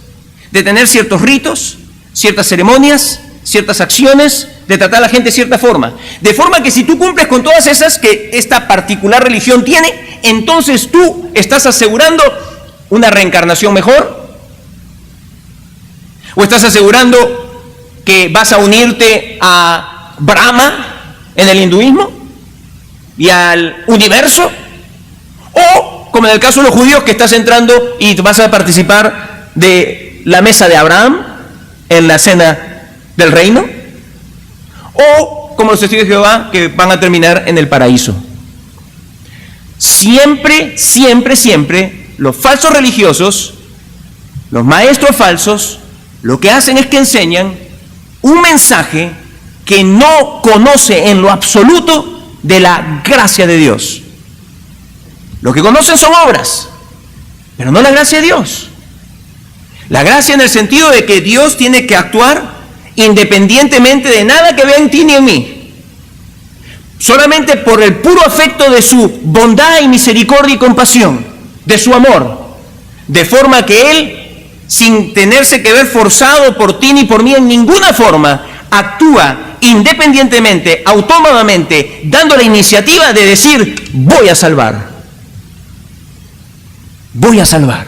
de tener ciertos ritos, ciertas ceremonias, ciertas acciones, de tratar a la gente de cierta forma. De forma que si tú cumples con todas esas que esta particular religión tiene, entonces tú estás asegurando una reencarnación mejor, o estás asegurando que vas a unirte a Brahma en el hinduismo y al universo, o como en el caso de los judíos que estás entrando y vas a participar de la mesa de Abraham en la cena del reino, o como los testigos de Jehová que van a terminar en el paraíso. Siempre los falsos religiosos, los maestros falsos, lo que hacen es que enseñan un mensaje que no conoce en lo absoluto de la gracia de Dios. Lo que conocen son obras, pero no la gracia de Dios. La gracia en el sentido de que Dios tiene que actuar independientemente de nada que vea en ti ni en mí. solamente por el puro afecto de su bondad y misericordia y compasión, de su amor, de forma que Él, sin tenerse que ver forzado por ti ni por mí en ninguna forma, actúa independientemente, autónomamente, dando la iniciativa de decir, voy a salvar. Voy a salvar.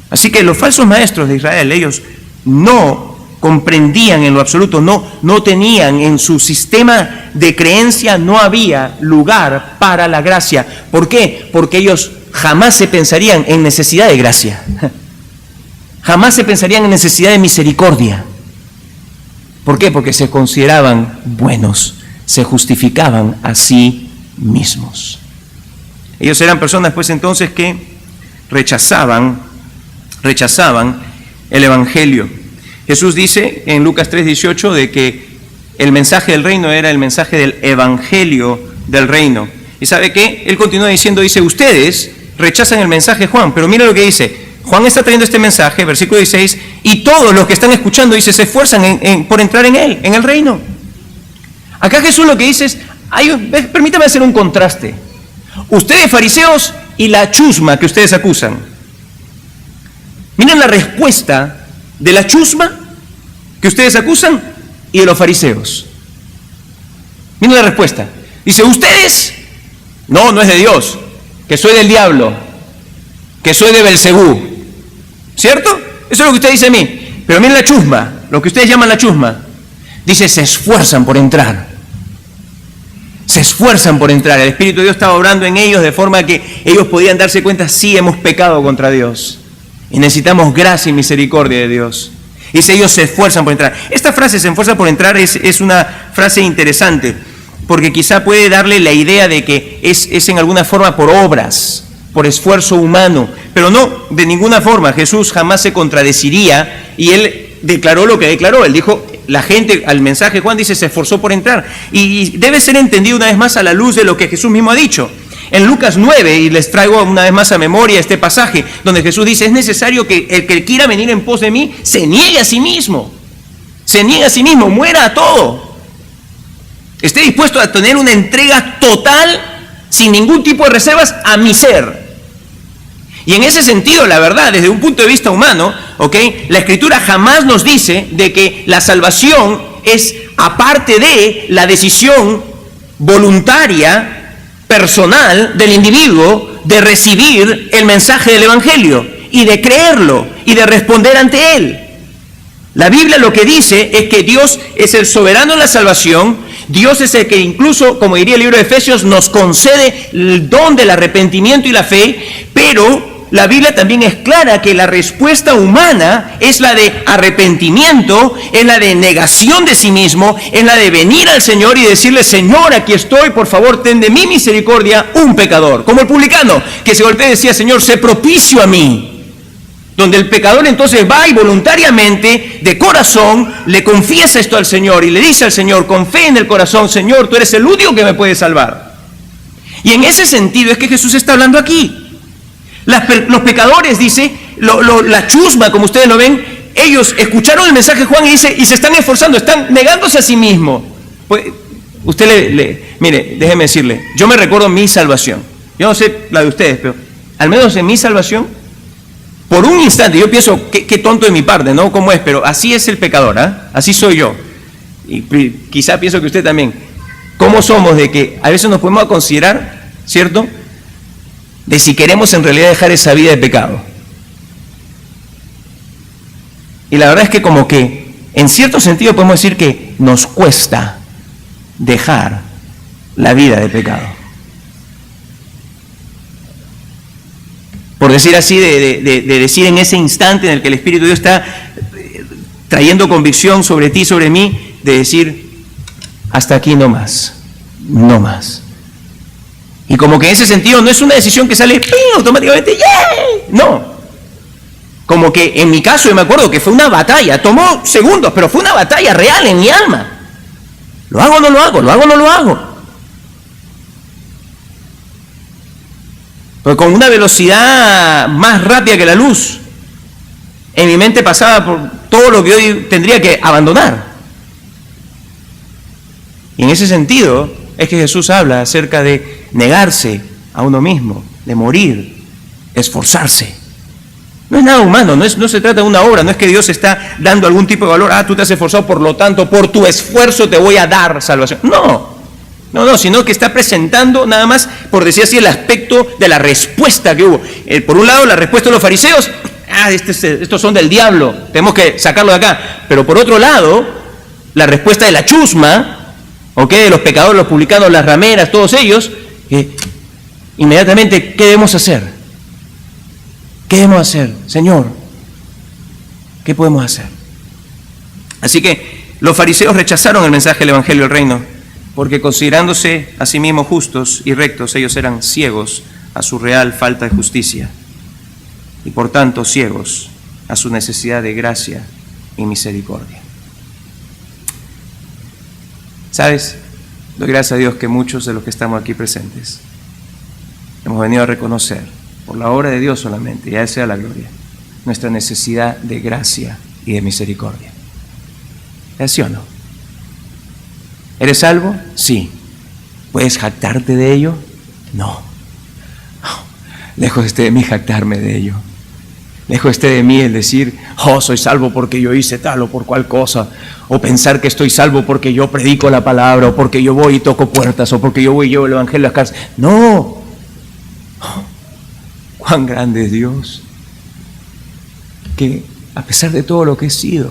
Así que los falsos maestros de Israel, ellos no comprendían en lo absoluto, no tenían en su sistema de creencia, no había lugar para la gracia. ¿Por qué? Porque ellos jamás se pensarían en necesidad de gracia. Jamás se pensarían en necesidad de misericordia. ¿Por qué? Porque se consideraban buenos, se justificaban a sí mismos. Ellos eran personas, pues, entonces, que rechazaban el Evangelio. Jesús dice en Lucas 3:18 de que el mensaje del reino era el mensaje del Evangelio del reino. ¿Y sabe qué? Él continúa diciendo, dice, ustedes rechazan el mensaje de Juan, pero mira lo que dice. Juan está trayendo este mensaje, versículo 16, y todos los que están escuchando, dice, se esfuerzan por entrar en él, en el reino. Acá Jesús lo que dice es, permítame hacer un contraste. Ustedes fariseos y la chusma que ustedes acusan. Miren la respuesta de la chusma que ustedes acusan y de los fariseos. Miren la respuesta. Dice, ustedes, no es de Dios, que soy del diablo, que soy de Belcebú. ¿Cierto? Eso es lo que usted dice a mí. Pero miren la chusma, lo que ustedes llaman la chusma. Dice, se esfuerzan por entrar. Se esfuerzan por entrar. El Espíritu de Dios estaba obrando en ellos de forma que ellos podían darse cuenta, sí, hemos pecado contra Dios. Y necesitamos gracia y misericordia de Dios. Dice, ellos se esfuerzan por entrar. Esta frase, se esfuerza por entrar, es una frase interesante, porque quizá puede darle la idea de que es en alguna forma por obras, por esfuerzo humano, pero no, de ninguna forma. Jesús jamás se contradeciría y Él declaró lo que declaró. Él dijo, la gente, al mensaje de Juan dice, se esforzó por entrar. Y debe ser entendido una vez más a la luz de lo que Jesús mismo ha dicho. En Lucas 9, y les traigo una vez más a memoria este pasaje, donde Jesús dice, es necesario que el que quiera venir en pos de mí, se niegue a sí mismo. Se niegue a sí mismo, muera a todo. Esté dispuesto a tener una entrega total, sin ningún tipo de reservas, a mi ser. Y en ese sentido, la verdad, desde un punto de vista humano, la Escritura jamás nos dice de que la salvación es aparte de la decisión voluntaria, personal del individuo de recibir el mensaje del Evangelio y de creerlo y de responder ante él. La Biblia lo que dice es que Dios es el soberano en la salvación. Dios es el que incluso, como diría el libro de Efesios, nos concede el don del arrepentimiento y la fe, pero la Biblia también es clara que la respuesta humana es la de arrepentimiento, es la de negación de sí mismo, es la de venir al Señor y decirle, Señor, aquí estoy, por favor, ten de mí misericordia, un pecador. Como el publicano que se golpea y decía, Señor, sé propicio a mí. Donde el pecador entonces va y voluntariamente, de corazón, le confiesa esto al Señor y le dice al Señor, con fe en el corazón, Señor, tú eres el único que me puede salvar. Y en ese sentido es que Jesús está hablando aquí. Los pecadores, dice, la chusma, como ustedes lo ven, ellos escucharon el mensaje de Juan y dice, y se están esforzando, están negándose a sí mismos. Pues, mire, déjeme decirle, yo me recuerdo mi salvación. Yo no sé la de ustedes, pero al menos en mi salvación, por un instante, yo pienso, qué tonto de mi parte, ¿no? ¿Cómo es? Pero así es el pecador, así soy yo. Y quizá pienso que usted también. ¿Cómo somos de que a veces nos podemos considerar, ¿cierto?, de si queremos en realidad dejar esa vida de pecado? Y la verdad es que como que, en cierto sentido podemos decir que nos cuesta dejar la vida de pecado. Por decir así, de decir en ese instante en el que el Espíritu de Dios está trayendo convicción sobre ti, sobre mí, de decir, hasta aquí no más, no más. Y como que en ese sentido no es una decisión que sale automáticamente, ¡yay! No. Como que en mi caso, yo me acuerdo que fue una batalla, tomó segundos, pero fue una batalla real en mi alma. ¿Lo hago o no lo hago? ¿Lo hago o no lo hago? Pero con una velocidad más rápida que la luz, en mi mente pasaba por todo lo que hoy tendría que abandonar. Y en ese sentido es que Jesús habla acerca de negarse a uno mismo, de morir, esforzarse. No es nada humano, no se trata de una obra, no es que Dios está dando algún tipo de valor, tú te has esforzado, por lo tanto, por tu esfuerzo te voy a dar salvación. No, sino que está presentando nada más, por decir así, el aspecto de la respuesta que hubo. Por un lado, la respuesta de los fariseos, estos son del diablo, tenemos que sacarlo de acá. Pero por otro lado, la respuesta de la chusma, de los pecadores, los publicanos, las rameras, todos ellos, inmediatamente, ¿qué debemos hacer? ¿Qué debemos hacer? Señor, ¿qué podemos hacer? Así que los fariseos rechazaron el mensaje del Evangelio del Reino, porque considerándose a sí mismos justos y rectos, ellos eran ciegos a su real falta de justicia, y por tanto ciegos a su necesidad de gracia y misericordia. ¿Sabes? Doy gracias a Dios que muchos de los que estamos aquí presentes hemos venido a reconocer, por la obra de Dios solamente, y a Él sea la gloria, nuestra necesidad de gracia y de misericordia. ¿Es sí o no? ¿Eres salvo? Sí. ¿Puedes jactarte de ello? No. Lejos esté de mí jactarme de ello. Lejos esté de mí el decir, soy salvo porque yo hice tal o por cual cosa, o pensar que estoy salvo porque yo predico la palabra, o porque yo voy y toco puertas, o porque yo voy y llevo el evangelio a las casas. No. Cuán grande es Dios, que a pesar de todo lo que he sido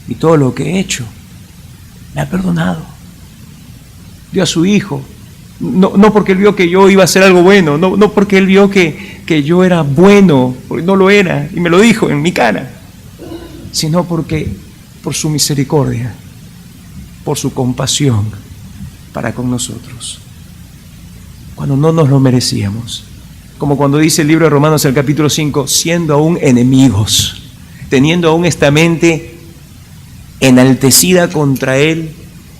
y todo lo que he hecho, me ha perdonado. Dio a su Hijo, no porque Él vio que yo iba a hacer algo bueno, no porque Él vio que yo era bueno, porque no lo era, y me lo dijo en mi cara, sino porque por su misericordia, por su compasión para con nosotros, cuando no nos lo merecíamos. Como cuando dice el libro de Romanos, el capítulo 5, siendo aún enemigos, teniendo aún esta mente enaltecida contra Él,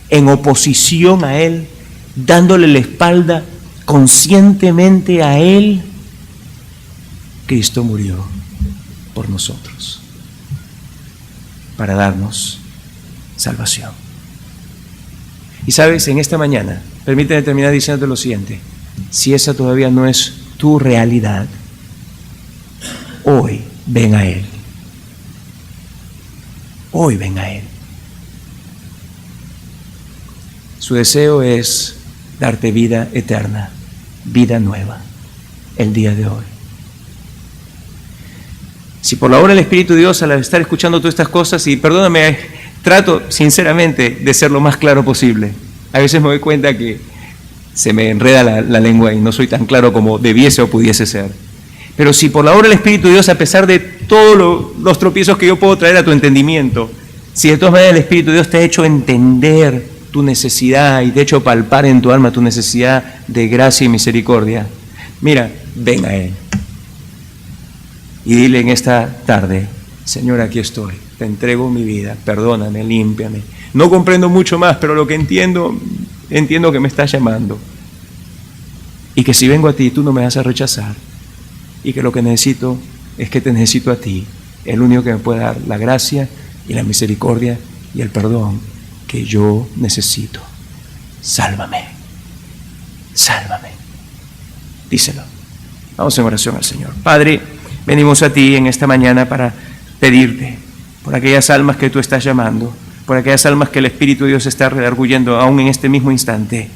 en oposición a Él, dándole la espalda conscientemente a Él, Cristo murió por nosotros, para darnos salvación. Y sabes, en esta mañana, permíteme terminar diciéndote lo siguiente: si esa todavía no es tu realidad, hoy ven a Él. Hoy ven a Él. Su deseo es darte vida eterna, vida nueva, el día de hoy. Si por la obra del Espíritu de Dios, al estar escuchando todas estas cosas, y perdóname, trato sinceramente de ser lo más claro posible. A veces me doy cuenta que se me enreda la lengua y no soy tan claro como debiese o pudiese ser. Pero si por la obra del Espíritu de Dios, a pesar de todos los tropiezos que yo puedo traer a tu entendimiento, si de todas maneras el Espíritu de Dios te ha hecho entender tu necesidad y te ha hecho palpar en tu alma tu necesidad de gracia y misericordia, mira, ven a Él. Y dile en esta tarde: Señor, aquí estoy, te entrego mi vida, perdóname, límpiame. No comprendo mucho más, pero lo que entiendo que me estás llamando. Y que si vengo a ti, tú no me vas a rechazar. Y que lo que necesito es que te necesito a ti, el único que me puede dar la gracia y la misericordia y el perdón que yo necesito. Sálvame, sálvame. Díselo. Vamos en oración al Señor. Padre, venimos a ti en esta mañana para pedirte por aquellas almas que tú estás llamando, por aquellas almas que el Espíritu de Dios está redarguyendo aún en este mismo instante,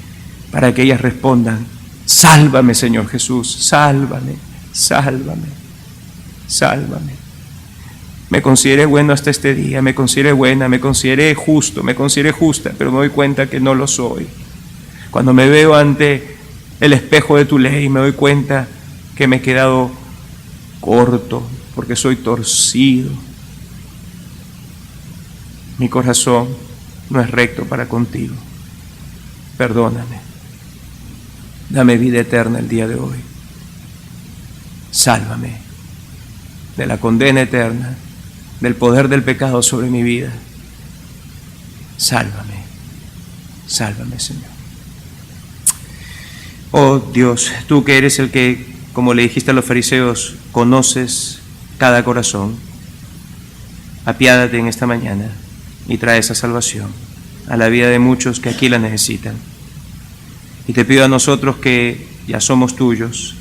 para que ellas respondan: sálvame, Señor Jesús, sálvame, sálvame, sálvame. Me consideré bueno hasta este día, me consideré buena, me consideré justo, me consideré justa, pero me doy cuenta que no lo soy. Cuando me veo ante el espejo de tu ley, me doy cuenta que me he quedado corto, porque soy torcido. Mi corazón no es recto para contigo. Perdóname. Dame vida eterna el día de hoy. Sálvame de la condena eterna, del poder del pecado sobre mi vida. Sálvame. Sálvame, Señor. Oh Dios, tú que eres el que, como le dijiste a los fariseos, conoces cada corazón, apiádate en esta mañana y trae esa salvación. a la vida de muchos que aquí la necesitan. Y te pido a nosotros que ya somos tuyos,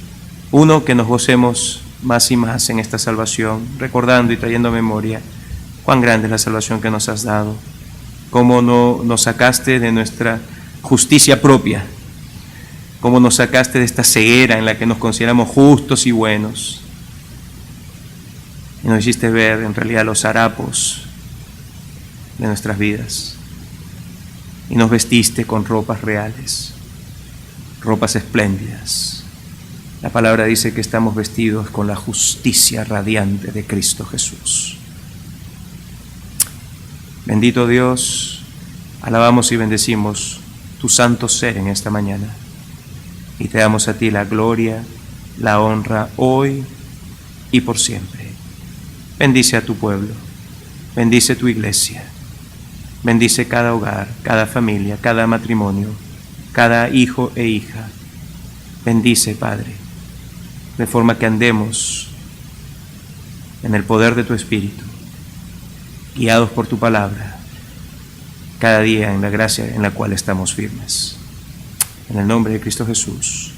uno, que nos gocemos más y más en esta salvación, recordando y trayendo a memoria cuán grande es la salvación que nos has dado, cómo nos sacaste de nuestra justicia propia, cómo nos sacaste de esta ceguera en la que nos consideramos justos y buenos, y nos hiciste ver en realidad los harapos de nuestras vidas, y nos vestiste con ropas reales, ropas espléndidas. La palabra dice que estamos vestidos con la justicia radiante de Cristo Jesús. Bendito Dios, alabamos y bendecimos tu santo ser en esta mañana, y te damos a ti la gloria, la honra, hoy y por siempre. Bendice a tu pueblo, bendice tu iglesia, bendice cada hogar, cada familia, cada matrimonio, cada hijo e hija. Bendice, Padre, de forma que andemos en el poder de tu Espíritu, guiados por tu palabra, cada día en la gracia en la cual estamos firmes. En el nombre de Cristo Jesús.